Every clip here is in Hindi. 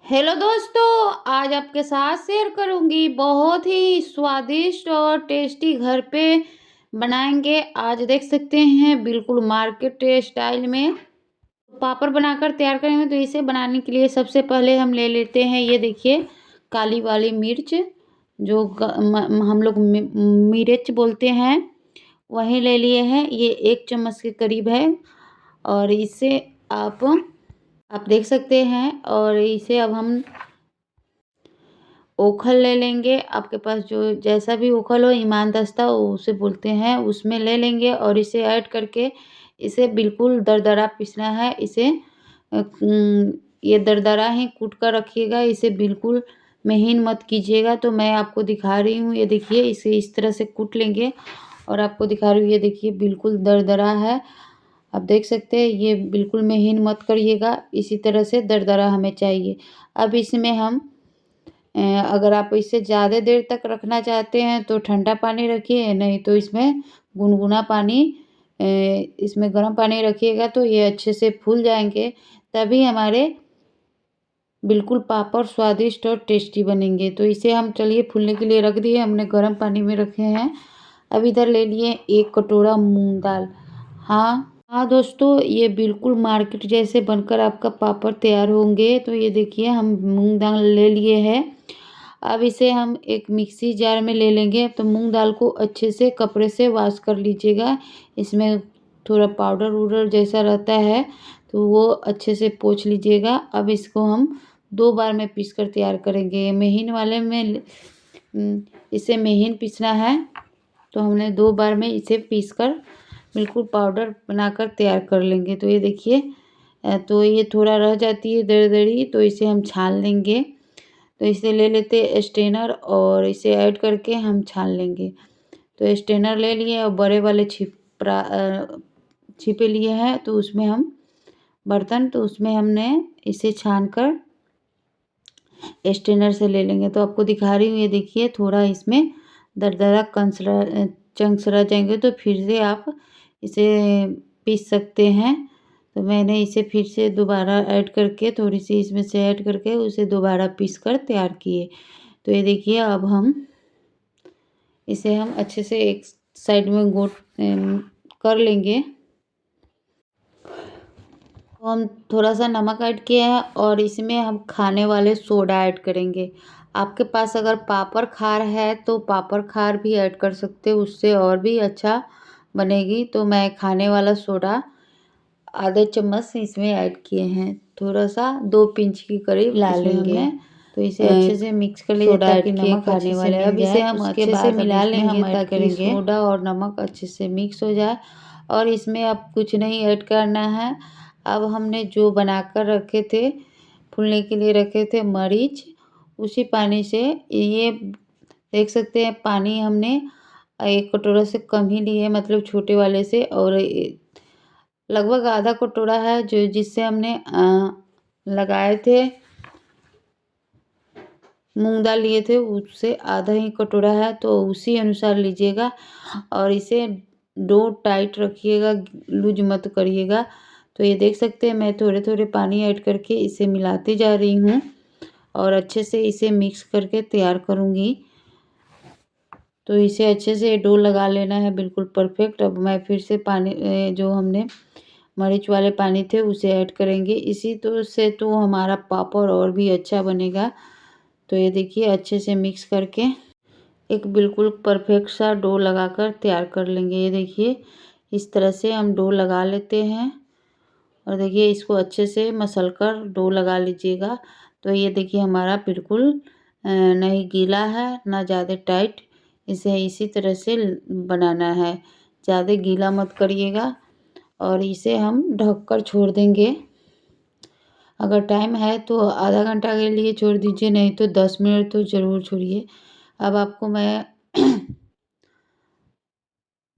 हेलो दोस्तों, आज आपके साथ शेयर करूंगी बहुत ही स्वादिष्ट और टेस्टी घर पे बनाएंगे। आज देख सकते हैं बिल्कुल मार्केट स्टाइल में पापड़ बनाकर तैयार करेंगे। तो इसे बनाने के लिए सबसे पहले हम ले लेते हैं, ये देखिए, काली वाली मिर्च, जो हम लोग मिर्च बोलते हैं, वही ले लिए हैं। ये 1 चम्मच के करीब है और इसे आप देख सकते हैं। और इसे अब हम ओखल ले लेंगे। आपके पास जो जैसा भी ओखल हो, ईमान-दस्ता उसे बोलते हैं, उसमें ले लेंगे और इसे ऐड करके इसे बिल्कुल दरदरा पीसना है। इसे ये दरदरा ही कूट कर रखिएगा, इसे बिल्कुल महीन मत कीजिएगा। तो मैं आपको दिखा रही हूँ, ये देखिए, इसे इस तरह से कूट लेंगे और आपको दिखा रही हूँ, ये देखिए बिल्कुल दरदरा है। आप देख सकते हैं, ये बिल्कुल महीन मत करिएगा, इसी तरह से दरदरा हमें चाहिए। अब इसमें हम अगर आप इसे ज़्यादा देर तक रखना चाहते हैं तो ठंडा पानी रखिए, नहीं तो इसमें गुनगुना पानी, इसमें गर्म पानी रखिएगा तो ये अच्छे से फूल जाएँगे, तभी हमारे बिल्कुल पापड़ स्वादिष्ट और टेस्टी बनेंगे। तो इसे हम चलिए फूलने के लिए रख दिए, हमने गर्म पानी में रखे हैं। अब इधर ले लिए 1 कटोरा मूँग दाल। हाँ दोस्तों, ये बिल्कुल मार्केट जैसे बनकर आपका पापड़ तैयार होंगे। तो ये देखिए, हम मूँग दाल ले लिए हैं। अब इसे हम एक मिक्सी जार में ले लेंगे। तो मूँग दाल को अच्छे से कपड़े से वॉश कर लीजिएगा। इसमें थोड़ा पाउडर-वूडर जैसा रहता है, तो वो अच्छे से पोंछ लीजिएगा। अब इसको हम 2 बार में पीस कर तैयार करेंगे। महीन वाले में इसे महीन पीसना है, तो हमने 2 बार में इसे पीस कर बिल्कुल पाउडर बनाकर तैयार कर लेंगे। तो ये देखिए, तो ये थोड़ा रह जाती है दरदरी, तो इसे हम छान लेंगे। तो इसे ले लेते हैं स्ट्रेनर और इसे ऐड करके हम छान लेंगे। तो स्ट्रेनर ले लिए और बड़े वाले छिपे लिए हैं, तो उसमें हम बर्तन, तो उसमें हमने इसे छान कर स्ट्रेनर से ले लेंगे। तो आपको दिखा रही हूँ, ये देखिए, थोड़ा इसमें दरदरा चंक्स रह जाएंगे, तो फिर से आप इसे पीस सकते हैं। तो मैंने इसे फिर से दोबारा ऐड करके, थोड़ी सी इसमें से ऐड करके उसे दोबारा पीस कर तैयार किए। तो ये देखिए, अब इसे हम अच्छे से एक साइड में कर लेंगे। तो हम थोड़ा सा नमक ऐड किया है और इसमें हम खाने वाले सोडा ऐड करेंगे। आपके पास अगर पापड़ खार है तो पापड़ खार भी ऐड कर सकते हो, उससे और भी अच्छा बनेगी। तो मैं खाने वाला सोडा आधे चम्मच इसमें ऐड किए हैं, थोड़ा सा 2 पिंच के करीब इसमें हमने। तो इसे अच्छे से मिक्स कर लीजिए ताकि नमक अच्छे से मिल जाए। अब इसे हम अच्छे से मिला लेंगे ताकि सोडा और नमक अच्छे से मिक्स हो जाए। और इसमें अब कुछ नहीं ऐड करना है। अब हमने जो बनाकर रखे थे, फूलने के लिए रखे थे मरीच, उसी पानी से, ये देख सकते हैं, पानी हमने 1 कटोरा से कम ही लिए, मतलब छोटे वाले से। और लगभग आधा कटोरा है जो जिससे हमने लगाए थे, मूंग दाल लिए थे, उससे आधा ही कटोरा है, तो उसी अनुसार लीजिएगा। और इसे डो टाइट रखिएगा, लूज मत करिएगा। तो ये देख सकते हैं, मैं थोड़े थोड़े पानी ऐड करके इसे मिलाती जा रही हूँ और अच्छे से इसे मिक्स करके तैयार करूँगी। तो इसे अच्छे से डो लगा लेना है, बिल्कुल परफेक्ट। अब मैं फिर से पानी, जो हमने मरीच वाले पानी थे, उसे ऐड करेंगे। इसी तो से तो हमारा पापड़ और भी अच्छा बनेगा। तो ये देखिए, अच्छे से मिक्स करके एक बिल्कुल परफेक्ट सा डो लगाकर तैयार कर लेंगे। ये देखिए, इस तरह से हम डो लगा लेते हैं और देखिए, इसको अच्छे से मसल कर डो लगा लीजिएगा। तो ये देखिए, हमारा बिल्कुल नहीं गीला है ना ज़्यादा टाइट, इसे इसी तरह से बनाना है, ज़्यादा गीला मत करिएगा। और इसे हम ढक कर छोड़ देंगे। अगर टाइम है तो आधा घंटा के लिए छोड़ दीजिए, नहीं तो 10 मिनट तो ज़रूर छोड़िए। अब आपको मैं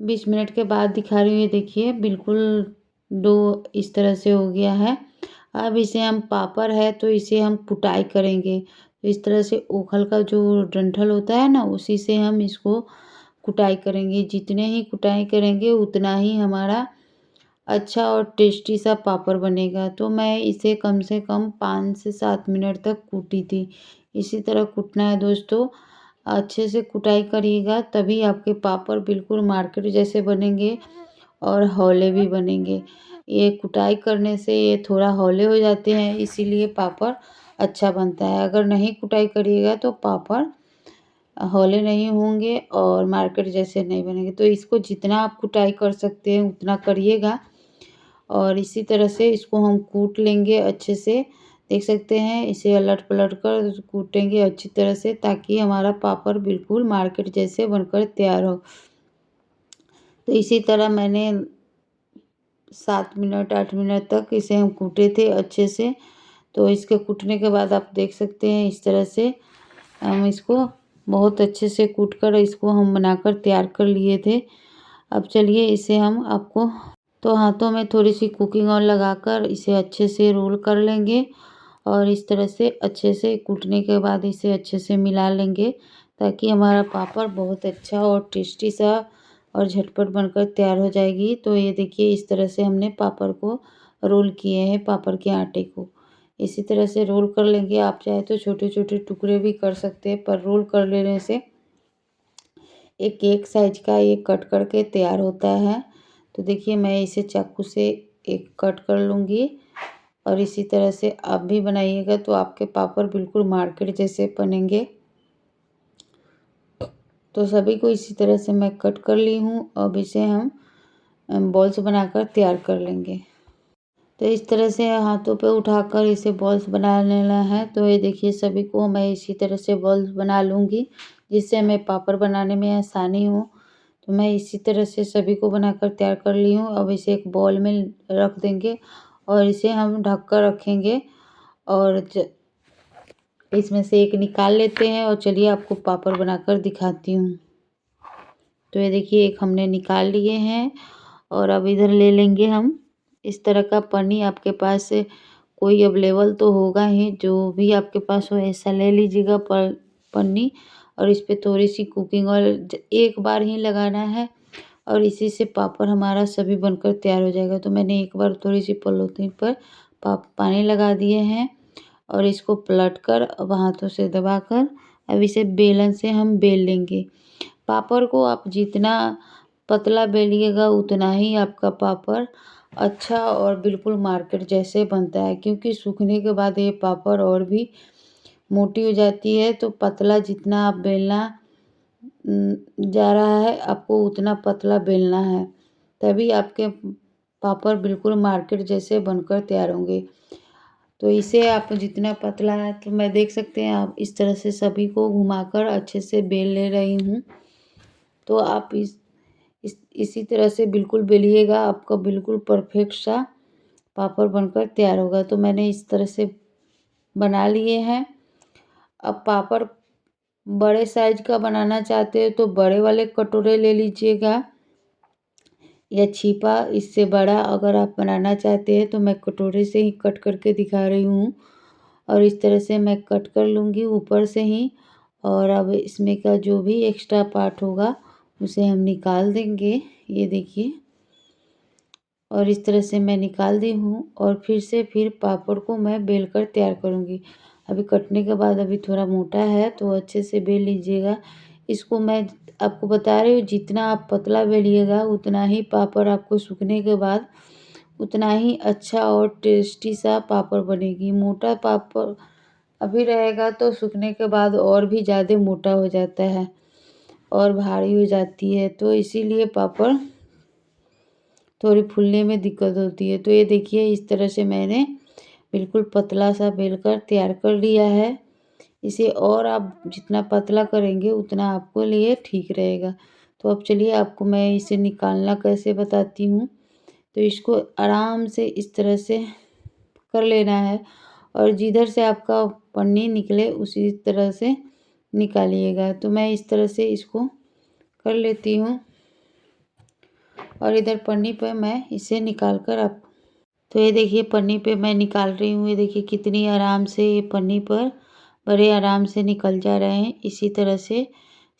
20 मिनट के बाद दिखा रही हूँ, ये देखिए, बिल्कुल डो इस तरह से हो गया है। अब इसे हम, पापड़ है तो इसे हम कुटाई करेंगे। तो इस तरह से ओखल का जो डंठल होता है ना, उसी से हम इसको कुटाई करेंगे। जितने ही कुटाई करेंगे उतना ही हमारा अच्छा और टेस्टी सा पापड़ बनेगा। तो मैं इसे कम से कम 5 से 7 मिनट तक कूटी थी। इसी तरह कूटना है दोस्तों, अच्छे से कुटाई करिएगा तभी आपके पापड़ बिल्कुल मार्केट जैसे बनेंगे और हौले भी बनेंगे। ये कुटाई करने से ये थोड़ा हौले हो जाते हैं, इसीलिए पापड़ अच्छा बनता है। अगर नहीं कुटाई करिएगा तो पापड़ हौले नहीं होंगे और मार्केट जैसे नहीं बनेंगे। तो इसको जितना आप कुटाई कर सकते हैं उतना करिएगा और इसी तरह से इसको हम कूट लेंगे अच्छे से। देख सकते हैं इसे अलट-पलट कर कूटेंगे अच्छी तरह से ताकि हमारा पापड़ बिल्कुल मार्केट जैसे बनकर तैयार हो। तो इसी तरह मैंने 7 मिनट 8 मिनट तक इसे हम कूटे थे अच्छे से। तो इसके कूटने के बाद आप देख सकते हैं इस तरह से हम इसको बहुत अच्छे से कूट कर इसको हम बनाकर तैयार कर लिए थे। अब चलिए इसे हम आपको तो हाथों में थोड़ी-सी कुकिंग ऑयल लगाकर इसे अच्छे से रोल कर लेंगे और इस तरह से अच्छे से कूटने के बाद इसे अच्छे से मिला लेंगे ताकि हमारा पापड़ बहुत अच्छा और टेस्टी सा और झटपट बनकर तैयार हो जाएगी। तो ये देखिए इस तरह से हमने पापड़ को रोल किए हैं पापड़ के आटे को। इसी तरह से रोल कर लेंगे, आप चाहे तो छोटे-छोटे टुकड़े भी कर सकते हैं पर रोल कर लेने से एक केक साइज का ये कट करके तैयार होता है। तो देखिए मैं इसे चाकू से एक कट कर लूँगी और इसी तरह से आप भी बनाइएगा तो आपके पापड़ बिल्कुल मार्केट जैसे बनेंगे। तो सभी को इसी तरह से मैं कट कर ली हूँ। अब इसे हम बॉल्स बनाकर तैयार कर लेंगे। तो इस तरह से हाथों पे उठाकर इसे बॉल्स बना लेना है। तो ये देखिए सभी को मैं इसी तरह से बॉल्स बना लूँगी जिससे हमें पापड़ बनाने में आसानी हो। तो मैं इसी तरह से सभी को बनाकर तैयार कर ली हूँ। अब इसे एक बाउल में रख देंगे और इसे हम ढक कर रखेंगे और इसमें से एक निकाल लेते हैं और चलिए आपको पापड़ बनाकर दिखाती हूँ। तो ये देखिए एक हमने निकाल लिए हैं और अब इधर ले लेंगे हम इस तरह का पन्नी। आपके पास कोई अवेलेबल तो होगा ही, जो भी आपके पास हो ऐसा ले लीजिएगा पन्नी और इस पे थोड़ी-सी कुकिंग ऑयल एक बार ही लगाना है और इसी से पापड़ हमारा सभी बनकर तैयार हो जाएगा। तो मैंने एक बार थोड़ी-सी पॉलीथीन पर पानी लगा दिए हैं और इसको पलटकर अब हाथों से दबाकर अब इसे बेलन से हम बेल लेंगे। पापड़ को आप जितना पतला बेलिएगा उतना ही आपका पापड़ अच्छा और बिल्कुल मार्केट जैसे बनता है, क्योंकि सूखने के बाद ये पापड़ और भी मोटी हो जाती है। तो पतला जितना आप बेलना जा रहा है आपको उतना पतला बेलना है, तभी आपके पापड़ बिल्कुल मार्केट जैसे बनकर तैयार होंगे। तो इसे आप जितना पतला है तो मैं देख सकते हैं आप इस तरह से सभी को घुमाकर अच्छे से बेल ले रही हूँ। तो आप इसी तरह से बिल्कुल बेलिएगा, आपका बिल्कुल परफेक्ट सा पापड़ बनकर तैयार होगा। तो मैंने इस तरह से बना लिए हैं। अब पापड़ बड़े साइज का बनाना चाहते हो तो बड़े वाले कटोरे ले लीजिएगा या छिपा इससे बड़ा अगर आप बनाना चाहते हैं तो मैं कटोरे से ही कट करके दिखा रही हूँ और इस तरह से मैं कट कर लूँगी ऊपर से ही। और अब इसमें का जो भी एक्स्ट्रा पार्ट होगा उसे हम निकाल देंगे, ये देखिए। और इस तरह से मैं निकाल दी हूँ और फिर पापड़ को मैं बेल कर तैयार करूँगी। अभी कटने के बाद अभी थोड़ा मोटा है तो अच्छे से बेल लीजिएगा। इसको मैं आपको बता रही हूँ जितना आप पतला बेलिएगा उतना ही पापड़ आपको सूखने के बाद उतना ही अच्छा और टेस्टी सा पापड़ बनेगी। मोटा पापड़ अभी रहेगा तो सूखने के बाद और भी ज़्यादा मोटा हो जाता है और भारी हो जाती है, तो इसीलिए पापड़ थोड़ी फूलने में दिक्कत होती है। तो ये देखिए इस तरह से मैंने बिल्कुल पतला सा बेलकर तैयार कर लिया है। इसे और आप जितना पतला करेंगे उतना आपको लिए ठीक रहेगा। तो अब चलिए आपको मैं इसे निकालना कैसे बताती हूँ। तो इसको आराम से इस तरह से कर लेना है और जिधर से आपका पन्नी निकले उसी तरह से निकालिएगा। तो मैं इस तरह से इसको कर लेती हूँ और इधर पन्नी पे मैं इसे निकाल कर आप तो ये देखिए पन्नी पे मैं निकाल रही हूँ। ये देखिए कितनी आराम से ये पन्नी पर बड़े आराम से निकल जा रहे हैं। इसी तरह से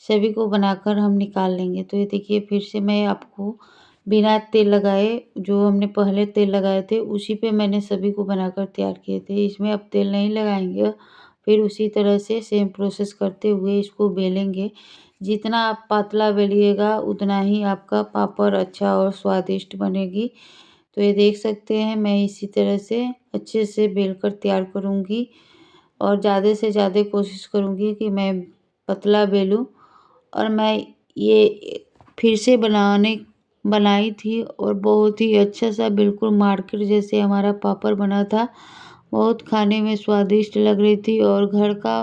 सभी को बनाकर हम निकाल लेंगे। तो ये देखिए फिर से मैं आपको बिना तेल लगाए, जो हमने पहले तेल लगाए थे उसी पे मैंने सभी को बनाकर तैयार किए थे। इसमें अब तेल नहीं लगाएँगे। फिर उसी तरह से सेम प्रोसेस करते हुए इसको बेलेंगे। जितना आप पतला बेलिएगा उतना ही आपका पापड़ अच्छा और स्वादिष्ट बनेगी। तो ये देख सकते हैं, मैं इसी तरह से अच्छे से बेल कर तैयार करूँगी और ज़्यादा से ज़्यादा कोशिश करूँगी कि मैं पतला बेलूँ। और मैं ये फिर से बनाई थी और बहुत ही अच्छा सा बिल्कुल मार्केट जैसे हमारा पापड़ बना था। बहुत खाने में स्वादिष्ट लग रही थी। और घर का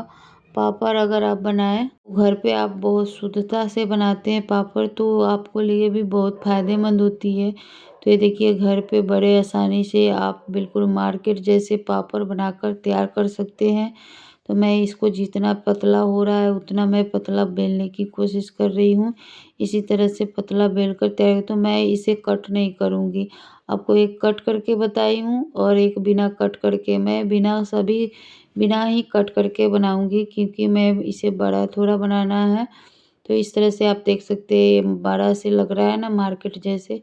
पापड़ अगर आप बनाएँ, घर पे आप बहुत शुद्धता से बनाते हैं पापड़, तो आपको लिए भी बहुत फ़ायदेमंद होती है। तो ये देखिए, घर पे बड़े आसानी से आप बिल्कुल मार्केट जैसे पापड़ बनाकर तैयार कर सकते हैं। तो मैं इसको जितना पतला हो रहा है उतना मैं पतला बेलने की कोशिश कर रही हूँ। इसी तरह से पतला बेल कर तैयार, तो मैं इसे कट नहीं करूँगी। आपको एक कट करके बताई हूँ और एक बिना कट करके। मैं बिना ही कट करके बनाऊँगी, क्योंकि मैं इसे बड़ा थोड़ा बनाना है। तो इस तरह से आप देख सकते हैं, ये बड़ा से लग रहा है ना मार्केट जैसे।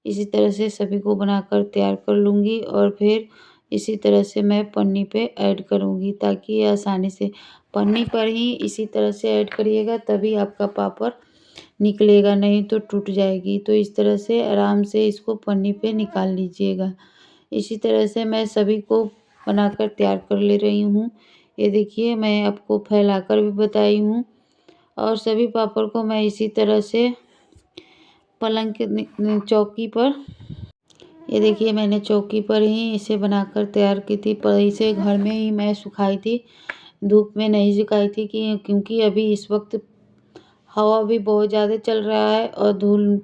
इसी तरह से सभी को बनाकर तैयार कर लूँगी और फिर इसी तरह से मैं पन्नी पे ऐड करूँगी, ताकि ये आसानी से पन्नी पर ही इसी तरह से ऐड करिएगा, तभी आपका पापड़ निकलेगा, नहीं तो टूट जाएगी। तो इस तरह से आराम से इसको पन्नी पे निकाल लीजिएगा। इसी तरह से मैं सभी को बनाकर तैयार कर ले रही हूँ। ये देखिए, मैं आपको फैलाकर भी बताई हूँ। और सभी पापड़ को मैं इसी तरह से पलंग के चौकी पर, ये देखिए, मैंने चौकी पर ही इसे बनाकर तैयार की थी। पर इसे घर में ही मैं सुखाई थी, धूप में नहीं सुखाई थी, क्योंकि अभी इस वक्त हवा भी बहुत ज़्यादा चल रहा है और धूल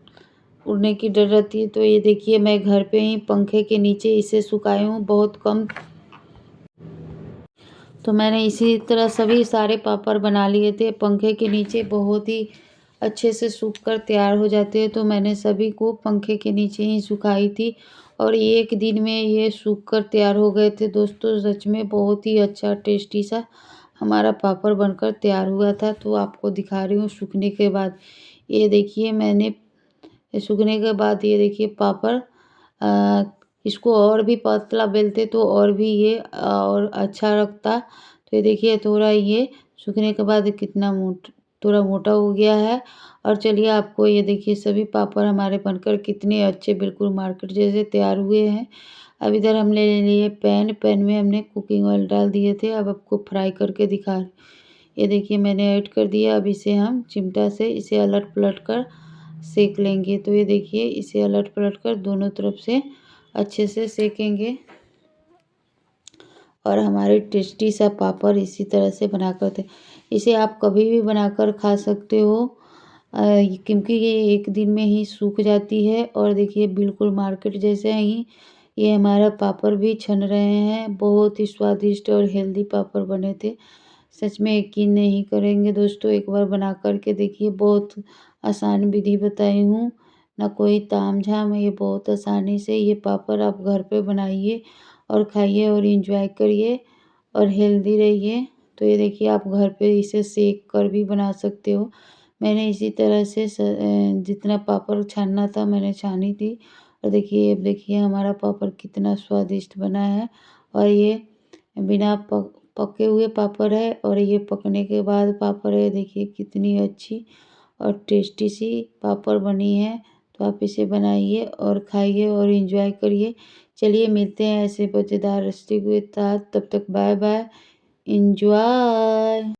उड़ने की डर रहती है। तो ये देखिए, मैं घर पे ही पंखे के नीचे इसे सुखाई हूँ बहुत कम। तो मैंने इसी तरह सभी सारे पापड़ बना लिए थे पंखे के नीचे, बहुत ही अच्छे से सूख कर तैयार हो जाते हैं। तो मैंने सभी को पंखे के नीचे ही सुखाई थी और एक दिन में ये सूख कर तैयार हो गए थे। दोस्तों, सच में बहुत ही अच्छा टेस्टी सा हमारा पापड़ बनकर तैयार हुआ था। तो आपको दिखा रही हूँ सूखने के बाद। ये देखिए, मैंने सूखने के बाद ये देखिए पापड़, इसको और भी पतला बेलते तो और भी ये और अच्छा लगता। तो ये देखिए, थोड़ा ये सूखने के बाद कितना थोड़ा मोटा हो गया है। और चलिए, आपको ये देखिए, सभी पापड़ हमारे बनकर कितने अच्छे बिल्कुल मार्केट जैसे तैयार हुए हैं। अब इधर हम ले लिए पैन में हमने कुकिंग ऑयल डाल दिए थे। अब आपको फ्राई करके दिखा रही। ये देखिए, मैंने ऐड कर दिया। अब इसे हम चिमटा से इसे अलट पलट कर सेक लेंगे। तो ये देखिए, इसे अलट पलट कर दोनों तरफ से अच्छे से सेकेंगे और हमारे टेस्टी सा पापड़ इसी तरह से बनाकर इसे आप कभी भी बनाकर खा सकते हो, क्योंकि ये एक दिन में ही सूख जाती है। और देखिए, बिल्कुल मार्केट जैसे ही ये हमारा पापड़ भी छन रहे हैं। बहुत ही स्वादिष्ट और हेल्दी पापड़ बने थे। सच में यकीन नहीं करेंगे दोस्तों, एक बार बना कर के देखिए। बहुत आसान विधि बताई हूँ, ना कोई तामझाम है। ये बहुत आसानी से ये पापड़ आप घर पे बनाइए और खाइए और एंजॉय करिए और हेल्दी रहिए। तो ये देखिए, आप घर पे इसे सेक कर भी बना सकते हो। मैंने इसी तरह से जितना पापड़ छानना था मैंने छानी थी। और देखिए, अब देखिए हमारा पापड़ कितना स्वादिष्ट बना है। और ये बिना पके हुए पापड़ है और ये पकने के बाद पापड़ है। देखिए, कितनी अच्छी और टेस्टी सी पापड़ बनी है। तो आप इसे बनाइए और खाइए और एंजॉय करिए। चलिए, मिलते हैं ऐसे मज़ेदार रेसिपी के साथ। तब तक बाय बाय, एंजॉय।